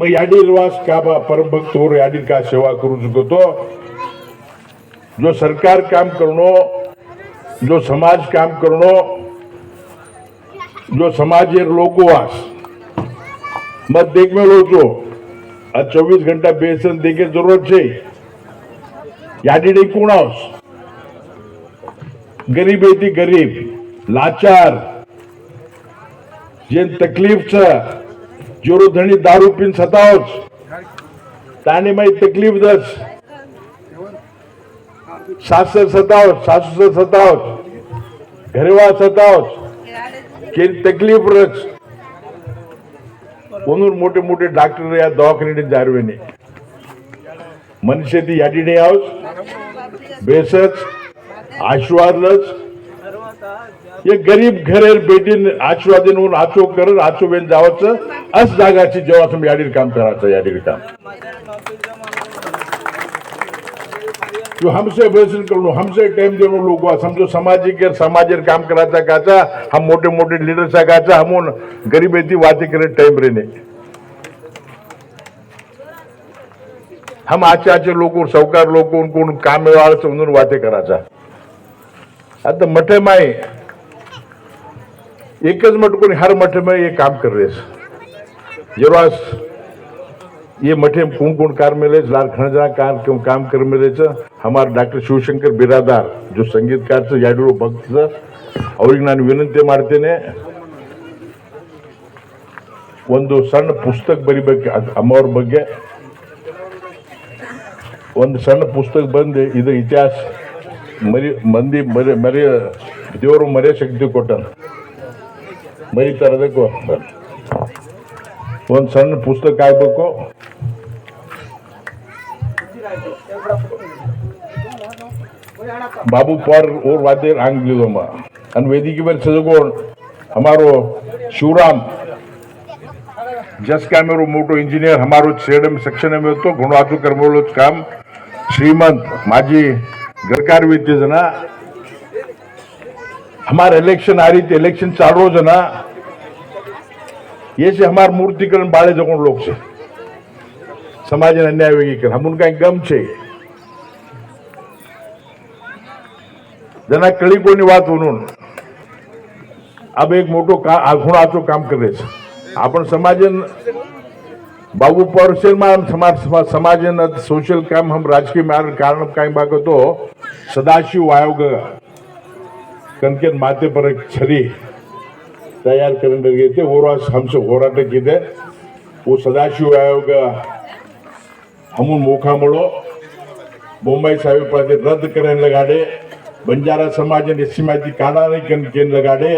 मग याडीरवास का बा परमभक्त हो याडी का सेवा करू शकतो जो सरकार काम करणो जो समाज काम करणो जो समाजेर लोगो वास मत देख में लो जो आज 24 घंटा बेसन देखे जरूरत है याडी नहीं कुणास गरीब है ती गरीब लाचार जेन तकलीफ छ जोरो धनी दारू पीन सतावच ताने में तकलीफ दस सासर सतावच घरवा सतावच के तकलीफ रच म्हणून मोठे मोठे डॉक्टर या दवाखान्याने जारवेने मनुष्य ती यादी नाही आहोत बेसच आशीर्वादलच ये गरीब घरेर बेटीन आशीर्वादीन होऊन आचो करत आचो बेन जावचं अस जागाची जेव्हा तुम्ही याडीर काम करायचं याडीर काम जो हमसे बेसन करो हमसे टाइम देनो लोग समझो सामाजिक समाजेर काम करायचा काचा हम मोठे मोठे लीडर काचा हमून गरीबेती वाते करे टाइम रेने हम आचे लोक सावकार लोक कोण काम वाळ समजून वाते करायचा आता मठे माय एकच मठ कोणी हर मठ में ये काम कर रहे जरूर ये मठे कौन कौन कार मिले लाल खणजा कार क्यों काम कर मिले हमारे डॉक्टर शिवशंकर बिरादार जो संगीतकार से याडूरो भक्त ಅವ್ರಿಗೆ ನಾನು ವಿನಂತಿ ಮಾಡ್ತೇನೆ ಒಂದು ಸಣ್ಣ ಪುಸ್ತಕ ಬರಿಬೇಕು ಅಮ್ಮವ್ರ ಬಗ್ಗೆ ಒಂದು ಸಣ್ಣ ಪುಸ್ತಕ ಬಂದು ಇದು ಇತಿಹಾಸ ಮಂದಿ ಮರಿ ದೇವರು ಮರೆ ಶಕ್ತಿ ಕೊಟ್ಟನು ಮರಿತಾರದಕ್ಕೂ ಒಂದು ಸಣ್ಣ ಪುಸ್ತಕ ಆಗ್ಬೇಕು बाबू पवार और वादे आंग लियो मा अन वेदिके पर सजगोण हमारो शिवराम जस का मेरो मोटो इंजीनियर हमारो सेडम सेक्शन में तो गुणवाचो कर्मोलो काम श्रीमंत माजी घरकार व्यक्ती जना हमारे इलेक्शन आ रही थी इलेक्शन चालू जना ये से हमार मूर्तिकरण बाळे जगोण लोक छे समाज अन्याय वेगी कर हम उनका गम छे जना कळी कोणी वाद म्हणून अब एक मोठो गुणाचो काम करे आपण समाजन बाबू पवार समाजन सोशल काम हम राजकीय में कारण काय बागतो सदाशिव आयोग कनकेन माथे पर एक छरी तैयार करने गए थे और हमसे होराट किए वो सदाशिव आयोग हम मोखा मळो मुंबई साहेब पासे रद्द करने लगाडे बंजारा समाज ने एससी माहिती काढा नहीं केन लगाडे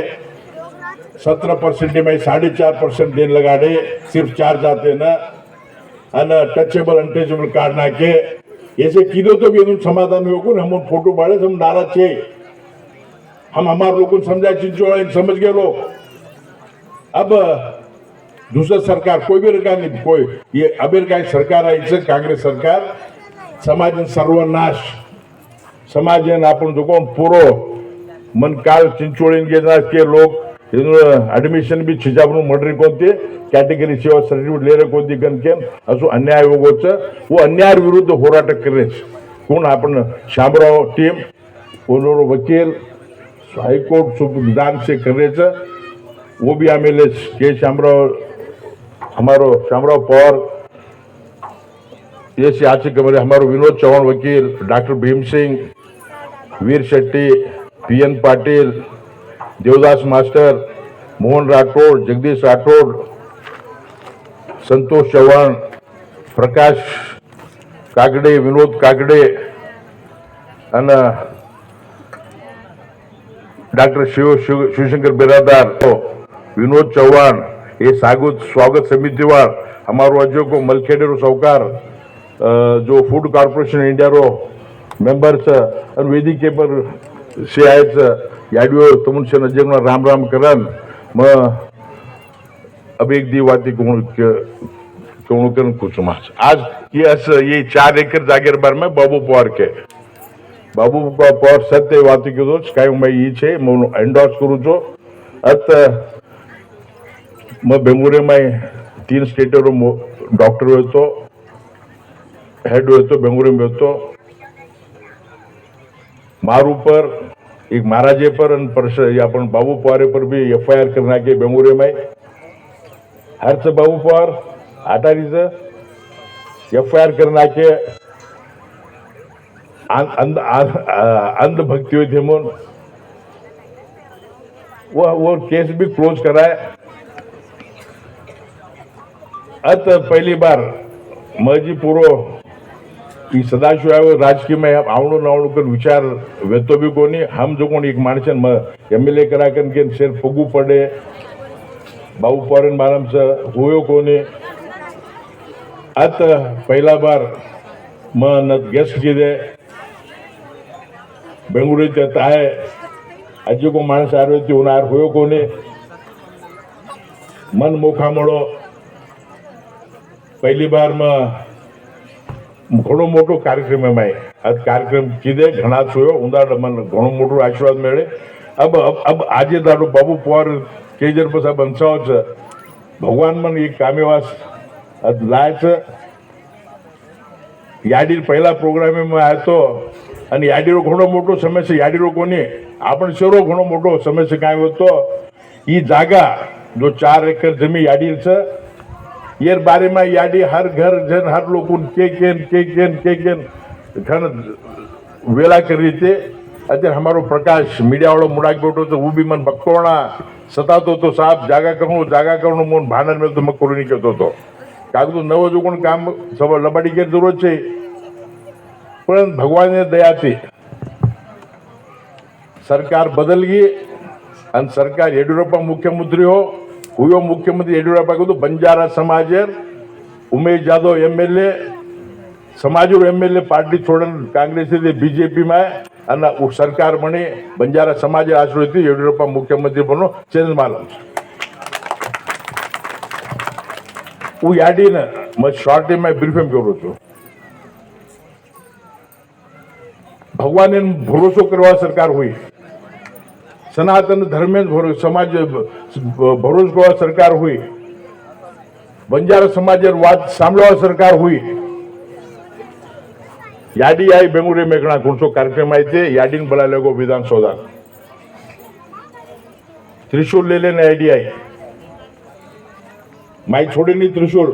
17% में 4.5% देन लगाडे सिर्फ 4 जाते ना अन टचेबल अनटचेबल काढना के ऐसे कीधो तो भी समाधान होगो हम फोटो पाड़े हम नाराज छे हम हमारे लोगों समझा चिंचोड़ा समझ गए लोग अब दूसरा सरकार कोई भी सरकार नहीं कोई ये अमेरिका की सरकार आई से कांग्रेस सरकार समाज सर्वनाश समाजन आपण जो कोण पुरो मन काल चिंचोळीन गेला के लोग एडमिशन भी छिजाबनु मर्डरी कोणते कैटेगरी सेवा सर्टिफिकेट लेरे कोणती गणकेन असो अन्याय होगोच वो अन्याय विरुद्ध होराट करेच कोण आपण शामराव टीम कोणोरो वकील हाईकोर्ट सुप्रीम से करेच वो भी आमेले के शामराव हमारो शामराव पवार ये से आचे कमरे हमारो विनोद चौहान वकील डॉक्टर भीम सिंह वीर शेट्टी पीएन पाटिल देवदास मास्टर मोहन राठौड़ जगदीश राठौड़ संतोष चौहान प्रकाश कागड़े विनोद कागड़े अन डॉक्टर शिवशंकर बिरादार विनोद चौहान ये स्वागत समिति वार हमारो अजय को मलखेडेरो साहूकार जो फूड कॉर्पोरेशन इंडिया रो मेंबर्स और वेदिके पर से आयच याडियो तुमसे नजर में राम राम करन म अब एक दिवाती कोण कुसुमा आज ये 4 एकर जागेर बार में बाबू पवार सत्य वाती कीधो काय मैं ई छे मैं एंडोर्स करू छो अत मैं बेंगुरे में 3 स्टेटर डॉक्टर होतो, हेड होतो, बेंगुरे में होतो, मारू पर एक महाराजे पर अपन बाबू पवारे पर भी FIR करना के बेंगुरे में हर्ष बाबू पवार अटारीच FIR करना के अंधभक्ति हुई थी म्हणून वो केस भी क्लोज कराए. अत पहली बार मजी पूरो सदाशिव राजकीय में आवणू नावणू कर विचार वेतो भी कोनी हम जो कोणी एक माणसन MLA करा के शेर फुगू पडे बाबू पवारन मालमच होयो कोणी. अत पहिला बार न गेस्ट किदे बेंगुरू आहे अजी को माणस आ रही उन्हार होयो कोणी मन मोखा मळो पहिली बार घणो मोटो कार्यक्रम में आज कार्यक्रम किदे घना छो उंदाड़ मन घणो मोटो आशीर्वाद मेळे. अब आज दाडो बाबू पवार केजर पर साहब अंसाव भगवान मन एक कामेवास लायच याडी पहिला प्रोग्राम में आयो तो आणि याडीरो घणो मोटो समस्या याडीरो कोणी आपण शरो घणो मोटो समस्या काय होतो ई जागा जो 4 एकर जमीन याडी येर बारे में याडी हर घर जन हर लोग के घन वेला कर रही थे. अत्यार हमारो प्रकाश मीडिया वालों मुड़ाक बैठो तो वो भी मन बक्कोणा सतातो तो साहब जागा करणो मोन भानर में तो मग करू नहीं कहतो तो कागदो नवो जो कोण काम सब लबाडी के जरूरत है पण भगवान ने दया थी सरकार बदल गई आणि सरकार येडियुरप्पा मुख्यमंत्री हुयो मुख्यमंत्री येडियुरप्पा को बंजारा समाजेर Umesh Jadhav MLA समाजूर MLA party छोड़न कांग्रेस BJP में અને सरकार बने बंजारा समाज आश्रय थी येडियुरप्पा मुख्यमंत्री बनो चेंज मालम वो याडी ने मैं शॉर्ट टाइम में ब्रीफ में करूँ तो भगवान ने भरोसो करवा सरकार हुई सनातन धर्म समाज भरोस करवा सरकार हुई बंजारा समाज वाद सांभळवा सरकार हुई याडी आई बेंगुरे में घणा घणसो कार्यक्रम आई थे याडी ने बोला लगो विधानसौधा त्रिशूल ले लेने आईडी आई माई छोड़ी नहीं त्रिशूल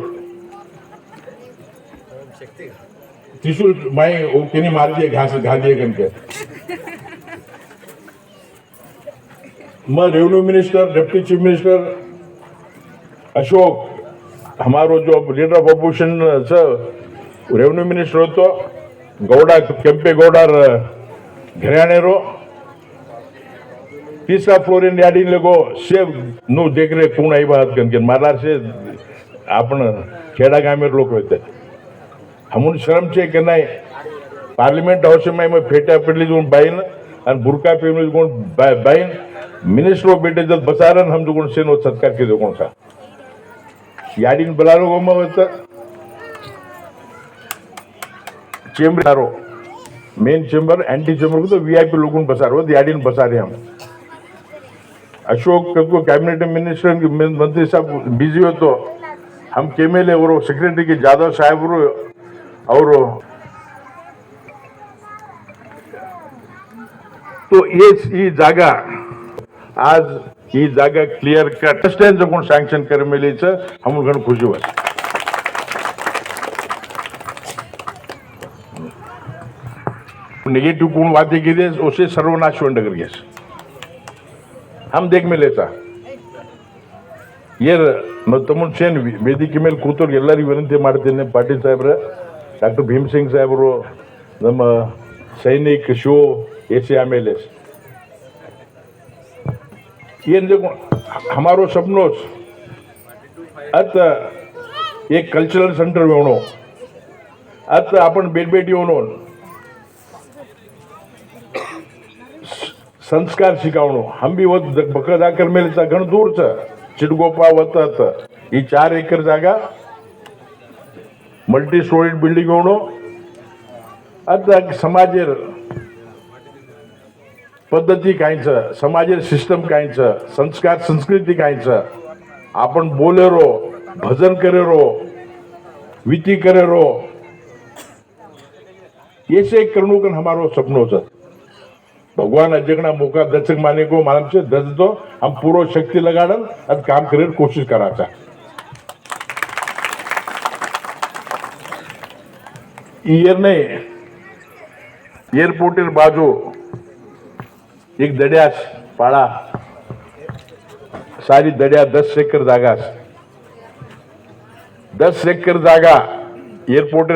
माई वो केनी मार दिए घास घाल दिए करके मैं revenue minister deputy chief minister Ashok हमारो जो leader of opposition revenue minister हो तो गौड़ा केम्पे गौडार घराणेरो तीसरा फ्लोर इन याडी लगो सेव नु देख रहे कोण आई बात करके मारला से आपण खेड़ा गामेर लोक होते हमून शर्म छे के नहीं पार्लिमेंट हाउस में मैं फेटा पडली जो बाईन आणि बुरका पेरली कोण बाईन मिनिस्टर बेटे जब बसारन हम जो कोण सेनो सत्कार के दो कोण सा याडीन बलारो गोमा होता chamber main chamber anti chamber को तो VIP लोगों बसारो याडीन बसारे हम अशोक को कैबिनेट मिनिस्टर मंत्री साहब बिजी हो तो हम केमेले और सेक्रेटरी के जादव साहब और तो ये जागा आज ये जागा क्लियर कट स्टैंड जो कोण सैंक्शन कर मिली हम घण खुशी हुआ नेगेटिव कोण वादे की उसे सर्वनाश डगर गैस हम देख में लेता ये तमुन सेन ವೇದಿಕೆ ಮೇಲೆ ಕೂತವ್ರಿಗೆ ಎಲ್ಲರಿಗೂ ವಿನಂತಿ ಮಾಡ್ತೀನಿ ಪಾಟೀಲ್ ಸಾಹೇಬ್ರ ಡಾಕ್ಟರ್ ಭೀಮ್ ಸಿಂಗ್ ಸಾಹೇಬರು ನಮ್ಮ सैनिक शो ऐसे MLA ये देखो हमारो सपनो अत एक कल्चरल सेंटर होणो अत आपण बेटी होणो संस्कार शिकावणो हम भी वो बकदाकर मेले घण दूर चिडगोपा वतात ही 4 एकर जागा मल्टी स्टोरेज बिल्डिंग होणो आता समाजेर पद्धती कायच समाजेर सिस्टम कायच संस्कार संस्कृती कायच आपण बोलेरो भजन करेरो विती करे रो ऐसे करनु कन हमारो सपनो छ भगवान अजगना मौका दर्शक माने को मालूम से दस तो हम पूरो शक्ति लगाड़न और काम करे कोशिश कराचा ईयर ने एयरपोर्ट बाजू एक दड्यास पाड़ा सारी दड्या 10 एकर जागा 10 एकर जागा एयरपोर्ट